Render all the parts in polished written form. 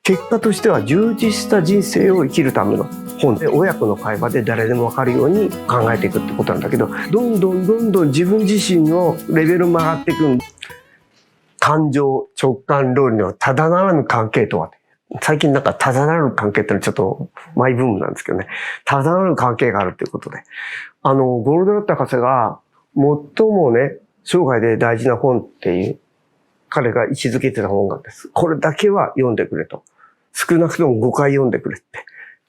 結果としては充実した人生を生きるための本で、親子の会話で誰でも分かるように考えていくってことなんだけど、どんどん自分自身のレベルも上がっていく。感情、直感、論理のただならぬ関係とは。最近なんかただならぬ関係ってのはちょっとマイブームなんですけどね。ただならぬ関係があるということで。ゴールドラット博士が最もね、生涯で大事な本っていう、彼が位置づけてた本がです。これだけは読んでくれと。少なくとも5回読んでくれって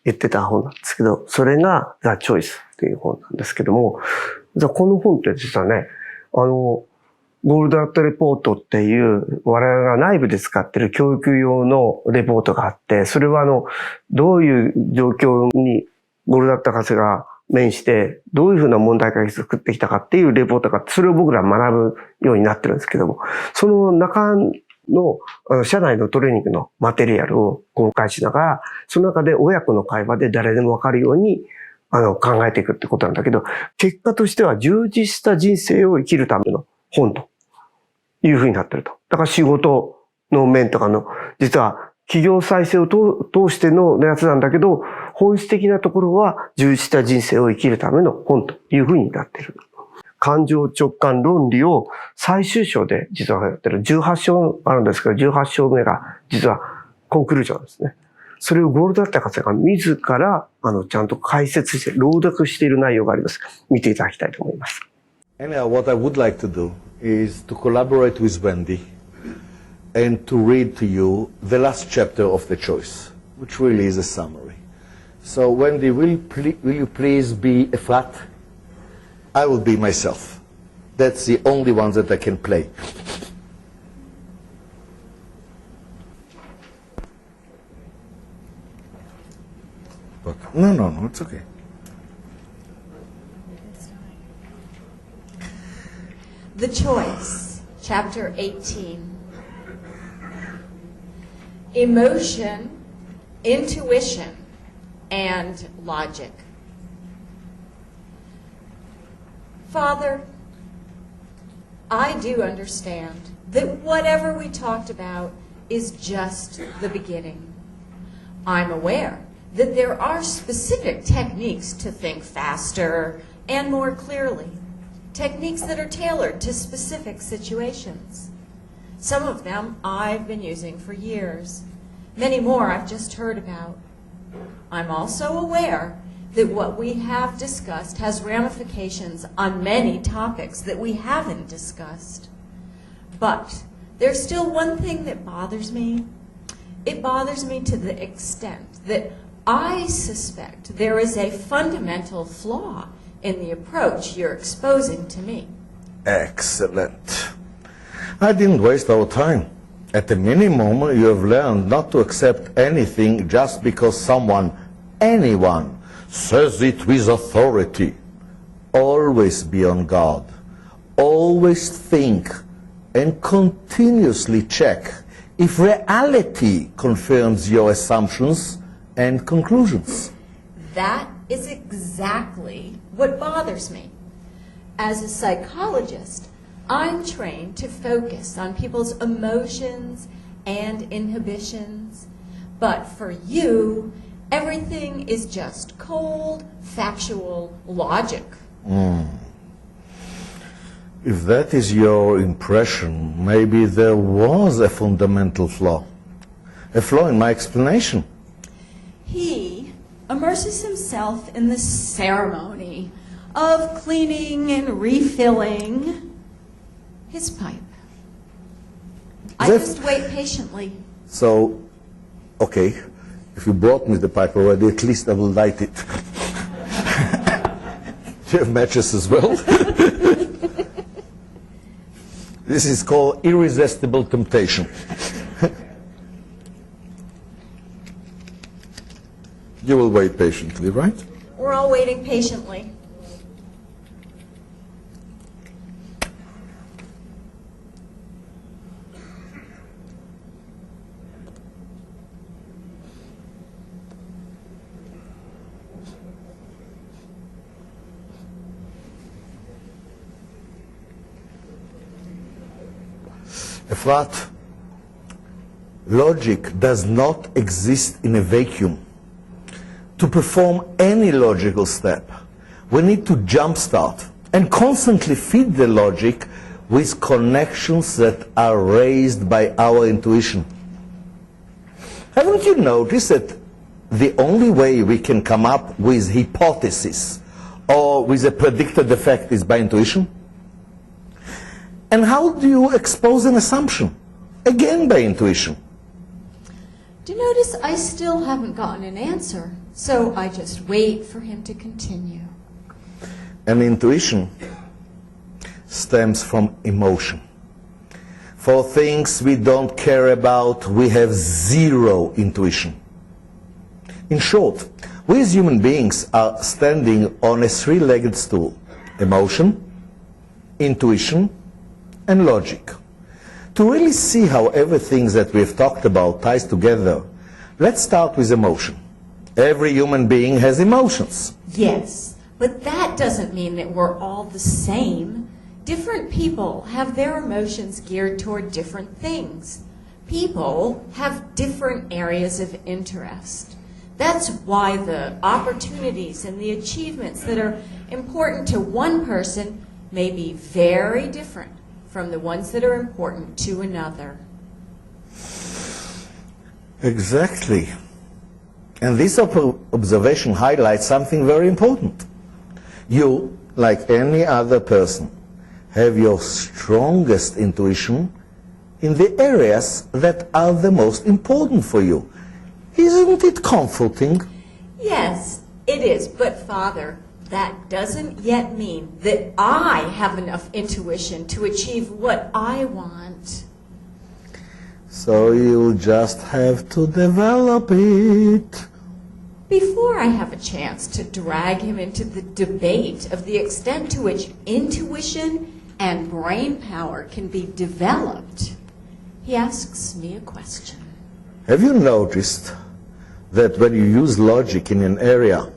言ってた本なんですけど、それがザ・チョイスっていう本なんですけども、この本って実はね、ゴールドラットレポートっていう我々が内部で使ってる教育用のレポートがあって、それはどういう状況にゴールドラット博士が面してどういうふうな問題解決を作ってきたかっていうレポートがあって、それを僕ら学ぶようになってるんですけども、その中の社内のトレーニングのマテリアルを公開しながら、その中で親子の会話で誰でもわかるように考えていくってことなんだけど、結果としては充実した人生を生きるための本というふうになってると。だから仕事の面とかの、実は企業再生を通してのやつなんだけど、本質的なところは充実した人生を生きるための本というふうになっている。感情、直感、論理を最終章で実はやってる。18章あるんですけど、18章目が実はコンクルージョンですね。それをゴールドラット博士が自らちゃんと解説して朗読している内容があります。見ていただきたいと思います。Anyhow, what I would like to do is to collaborate with Wendy and to read to you the last chapter of the choice, which really is a summary. So, Wendy, will you please be Efrat? I will be myself. That's the only one that I can play. But, no, it's okay. The Choice, Chapter 18. Emotion, intuition, and logic. Father, I do understand that whatever we talked about is just the beginning. I'm aware that there are specific techniques to think faster and more clearly. Techniques that are tailored to specific situations. Some of them I've been using for years. Many more I've just heard about. I'm also aware that what we have discussed has ramifications on many topics that we haven't discussed. But there's still one thing that bothers me. It bothers me to the extent that I suspect there is a fundamental flaw in the approach you're exposing to me. Excellent. I didn't waste our time. At a minimum, you have learned not to accept anything just because anyone, says it with authority. Always be on guard. Always think and continuously check if reality confirms your assumptions and conclusions. That is exactly what bothers me. As a psychologist, I'm trained to focus on people's emotions and inhibitions. But for you, everything is just cold, factual logic. If that is your impression, maybe there was a fundamental flaw. A flaw in my explanation. He immerses himself in the ceremony of cleaning and refilling his pipe. I just wait patiently. So, okay, if you brought me the pipe already, at least I will light it. Do you have matches as well? This is called irresistible temptation. You will wait patiently, right? We're all waiting patiently. Efrat, Logic does not exist in a vacuum. To perform any logical step, we need to jumpstart and constantly feed the logic with connections that are raised by our intuition. Haven't you noticed that the only way we can come up with hypothesis or with a predicted effect is by intuition? And how do you expose an assumption? Again by intuition. Do you notice I still haven't gotten an answer, so I just wait for him to continue. And intuition stems from emotion. For things we don't care about, we have zero intuition. In short, we as human beings are standing on a three-legged stool: emotion, intuition, and logic. To really see how everything that we've talked about ties together, let's start with emotion. Every human being has emotions. Yes, but that doesn't mean that we're all the same. Different people have their emotions geared toward different things. People have different areas of interest. That's why the opportunities and the achievements that are important to one person may be very different from the ones that are important to another. Exactly. And this observation highlights something very important. You, like any other person, have your strongest intuition in the areas that are the most important for you. Isn't it comforting? Yes, it is, but Father, that doesn't yet mean that I have enough intuition to achieve what I want. So you just have to develop it. Before I have a chance to drag him into the debate of the extent to which intuition and brain power can be developed, he asks me a question. Have you noticed that when you use logic in an area,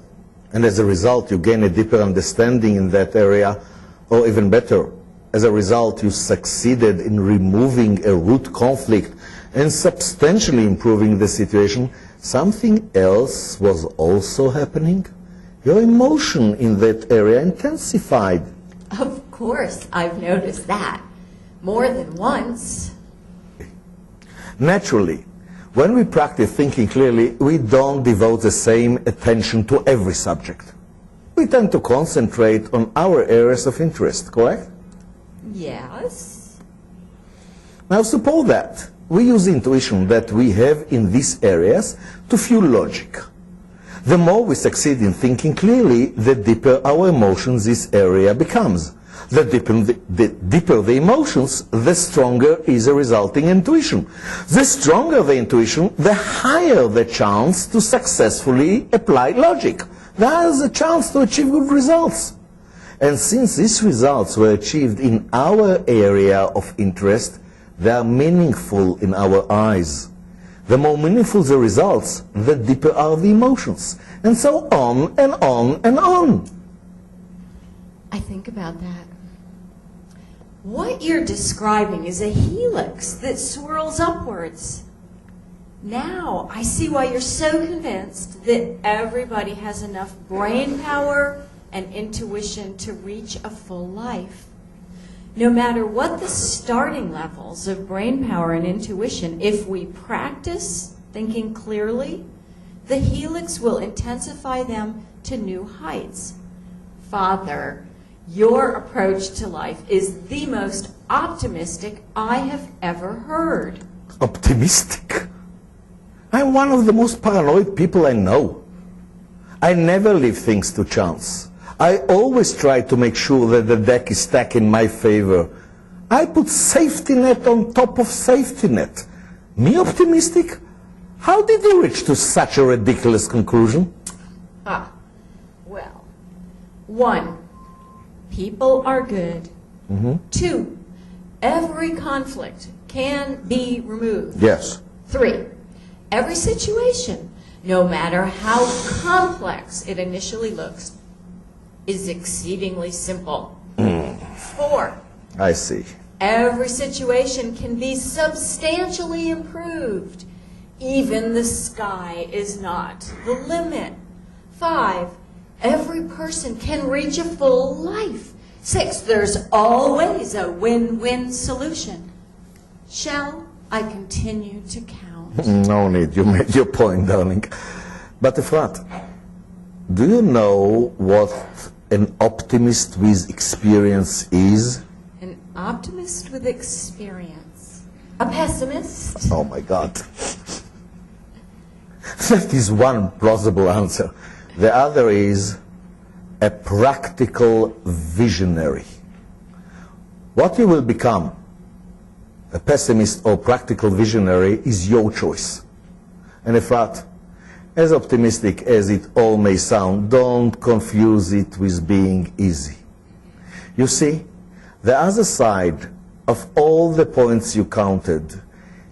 and as a result you gain a deeper understanding in that area, or even better, as a result you succeeded in removing a root conflict and substantially improving the situation, something else was also happening? Your emotion in that area intensified. Of course, I've noticed that. More than once. Naturally, when we practice thinking clearly, we don't devote the same attention to every subject. We tend to concentrate on our areas of interest, correct? Yes. Now suppose that we use intuition that we have in these areas to fuel logic. The more we succeed in thinking clearly, the deeper our emotions this area becomes. The deeper the emotions, the stronger is the resulting intuition. The stronger the intuition, the higher the chance to successfully apply logic. The higher the chance to achieve good results. And since these results were achieved in our area of interest, they are meaningful in our eyes. The more meaningful the results, the deeper are the emotions. And so on and on and on. I think about that. What you're describing is a helix that swirls upwards. Now I see why you're so convinced that everybody has enough brain power and intuition to reach a full life. No matter what the starting levels of brain power and intuition, if we practice thinking clearly, the helix will intensify them to new heights. Father, your approach to life is the most optimistic I have ever heard. Optimistic? I'm one of the most paranoid people I know. I never leave things to chance. I always try to make sure that the deck is stacked in my favor. I put safety net on top of safety net. Me optimistic? How did you reach to such a ridiculous conclusion? Well, 1, people are good. 2, every conflict can be removed. Yes. 3, every situation, no matter how complex it initially looks, is exceedingly simple. 4, I see. Every situation can be substantially improved. Even the sky is not the limit. 5, every person can reach a full life. 6, there's always a win-win solution. Shall I continue to count? No need, you made your point, darling. But Efrat, do you know what an optimist with experience is? An optimist with experience. A pessimist? Oh my God. That is one plausible answer. The other is a practical visionary. What you will become, a pessimist or practical visionary, is your choice. And Efrat, as optimistic as it all may sound, don't confuse it with being easy. You see, the other side of all the points you counted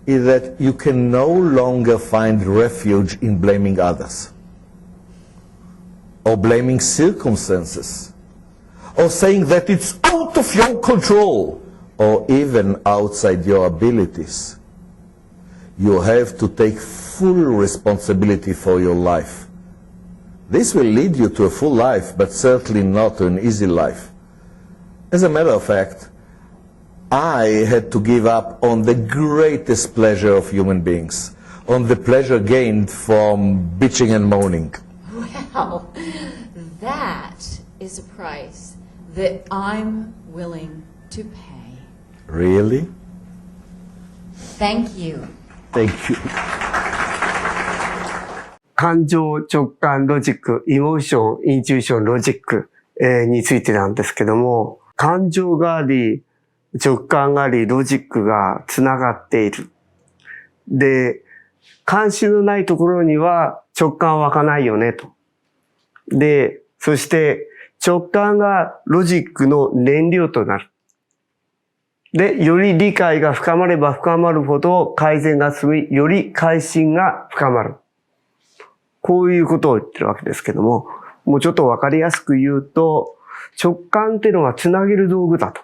is that you can no longer find refuge in blaming others, or blaming circumstances, or saying that it's out of your control, or even outside your abilities. You have to take full responsibility for your life. This will lead you to a full life, but certainly not to an easy life. As a matter of fact, I had to give up on the greatest pleasure of human beings, on the pleasure gained from bitching and moaning. Well, that is a price that I'm willing to pay. Really? Thank you. Thank you. 感情、直感、ロジック、エモーション、インチューション、ロジック、についてなんですけども、感情があり、直感があり、ロジックがつながっている。で、関心のないところには直感は湧かないよねと。で、そして直感がロジックの燃料となる。で、より理解が深まれば深まるほど改善が進み、より改心が深まる。こういうことを言ってるわけですけども、もうちょっとわかりやすく言うと、直感っていうのはつなげる道具だと。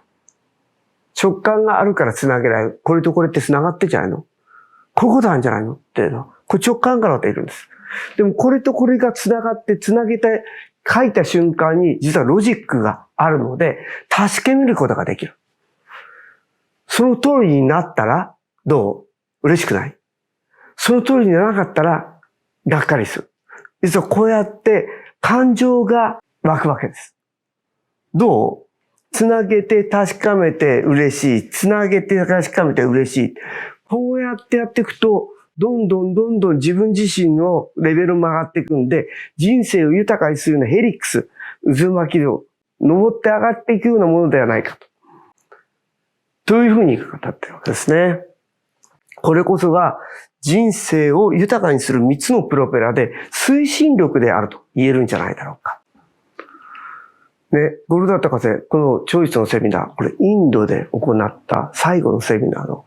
直感があるからつなげられる。これとこれってつながってんじゃないの？こういうことなんじゃないのっていうの。これ直感からっているんです。でもこれとこれがつながってつなげて書いた瞬間に実はロジックがあるので確かめることができる。その通りになったらどう？嬉しくない？その通りにならなかったらがっかりする。実はこうやって感情が湧くわけです。どう？つなげて確かめて嬉しい。つなげて確かめて嬉しい。こうやってやっていくと、どんどん自分自身のレベルも上がっていくんで、人生を豊かにするようなヘリックス、渦巻きを登って上がっていくようなものではないかと。というふうに語っているわけですね。これこそが人生を豊かにする3つのプロペラで推進力であると言えるんじゃないだろうか。ね、ゴールドラット博士、このチョイスのセミナー、これインドで行った最後のセミナーの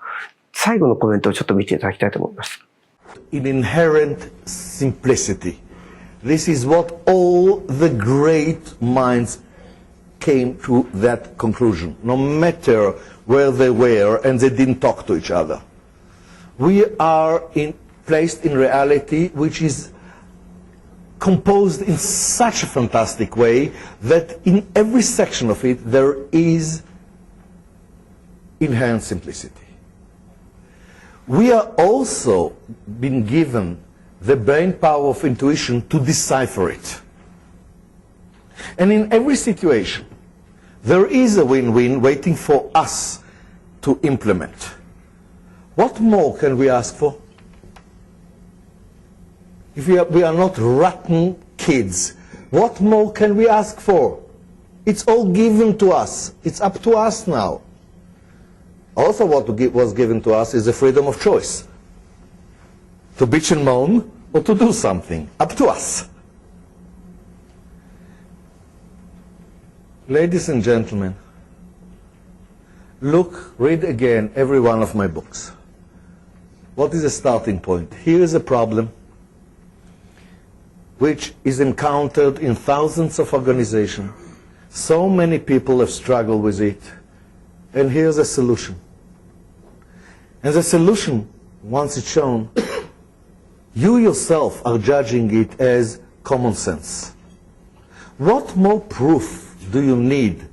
最後のコメントをちょっと見ていただきたいと思います。In inherent simplicity, this is what all the great minds came to that conclusion, no matter where they were and they didn't talk to each other. We are placed in reality which is composed in such a fantastic way that in every section of it there is inherent simplicity. We are also been given the brain power of intuition to decipher it. And in every situation there is a win-win waiting for us to implement. What more can we ask for? If we are not rotten kids, what more can we ask for? It's all given to us. It's up to us now. Also what was given to us is the freedom of choice. To bitch and moan or to do something. Up to us. Ladies and gentlemen, look, read again every one of my books. What is the starting point? Here is a problem which is encountered in thousands of organizations. So many people have struggled with it, and here's a solution. And the solution, once it's shown, you yourself are judging it as common sense. What more proof do you need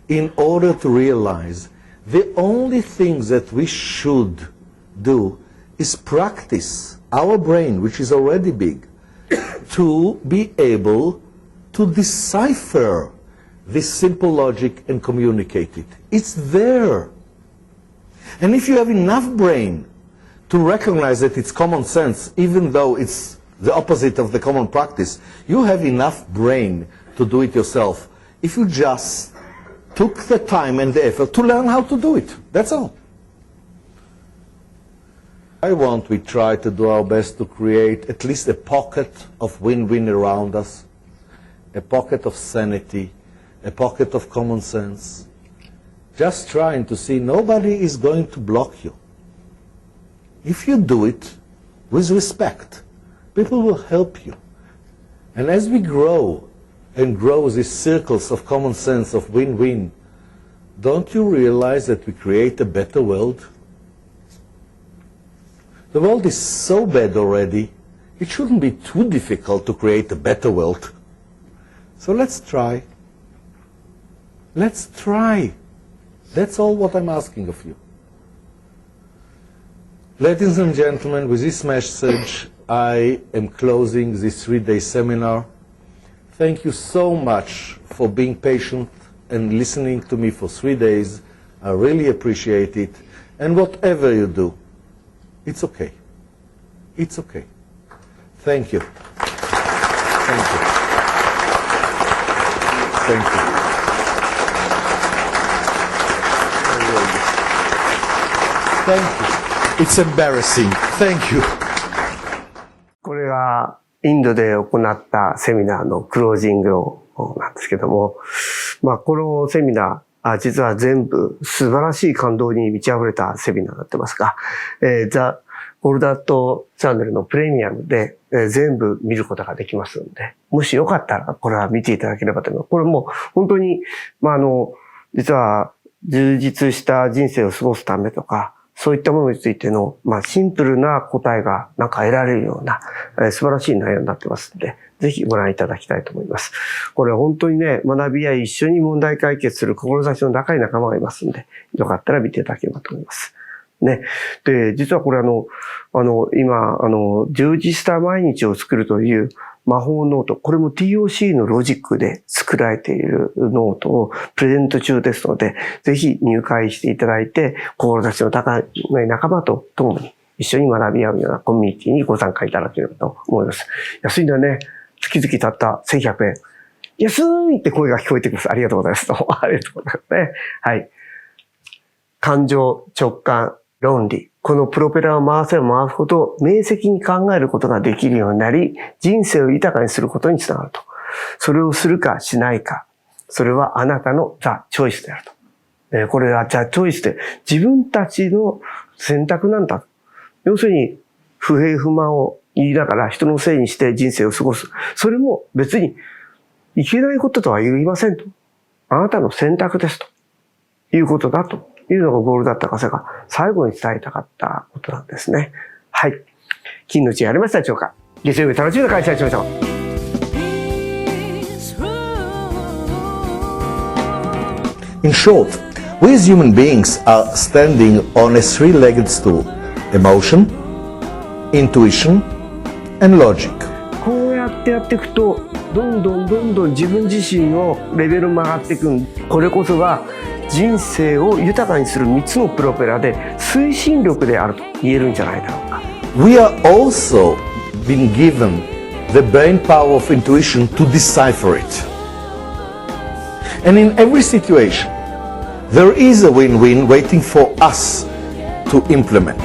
in order to realize the only thing that we should do is practice our brain, which is already big, to be able to decipher this simple logic and communicate it. It's there. And if you have enough brain to recognize that it's common sense, even though it's the opposite of the common practice, you have enough brain to do it yourself if you just took the time and the effort to learn how to do it. That's all. We try to do our best to create at least a pocket of win-win around us, a pocket of sanity, a pocket of common sense. Just trying to see nobody is going to block you. If you do it with respect, people will help you. And as we grow and grow these circles of common sense, of win-win, don't you realize that we create a better world? The world is so bad already, it shouldn't be too difficult to create a better world. So let's try. Let's try. That's all what I'm asking of you. Ladies and gentlemen, with this message, I am closing this 3-day seminar. Thank you so much for being patient and listening to me for 3 days. I really appreciate it. And whatever you do, it's okay. It's okay. Thank you. Thank you. Thank you. Thank you. It's embarrassing. Thank you. これがインドで行ったセミナーのクロージングなんですけども、このセミナー、実は全部素晴らしい感動に満ち溢れたセミナーになってますが、ザ・ゴールダットチャンネルのプレミアムで、全部見ることができますので、もしよかったらこれは見ていただければと思います。これも本当に、実は充実した人生を過ごすためとか、そういったものについての、シンプルな答えが得られるような、素晴らしい内容になってますので、ぜひご覧いただきたいと思います。これは本当にね、学びや一緒に問題解決する志の高い仲間がいますので、よかったら見ていただければと思います。ね。で、実はこれ今、充実した毎日を作るという魔法ノート、これも TOC のロジックで作られているノートをプレゼント中ですので、ぜひ入会していただいて、志の高い仲間と共に一緒に学び合うようなコミュニティにご参加いただければと思います。安いんだよね。月々たった1100円。安いって声が聞こえてきます。ありがとうございます。ありがとうございますね。はい。感情、直感、論理。このプロペラを回せば回すほど明晰に考えることができるようになり、人生を豊かにすることにつながると。それをするかしないか。それはあなたのザ・チョイスであると。これはザ・チョイスで自分たちの選択なんだと。要するに不平不満を言いながら人のせいにして人生を過ごす。それも別にいけないこととは言いませんと。あなたの選択ですということだというのがゴールダット博士が最後に伝えたかったことなんですね。はい。金のうちやりましたでしょうか。月曜日楽しみな会社にしましょう。In short, we as human beings are standing on a three-legged stool: emotion, intuition, and logic. こうやってやっていくと、どんどん自分自身のレベルも上がっていく。これこそが人生を豊かにする3つのプロペラで推進力であると言えるんじゃないだろうか。We are also being given the brain power of intuition to decipher it. And in every situation, there is a win-win waiting for us to implement.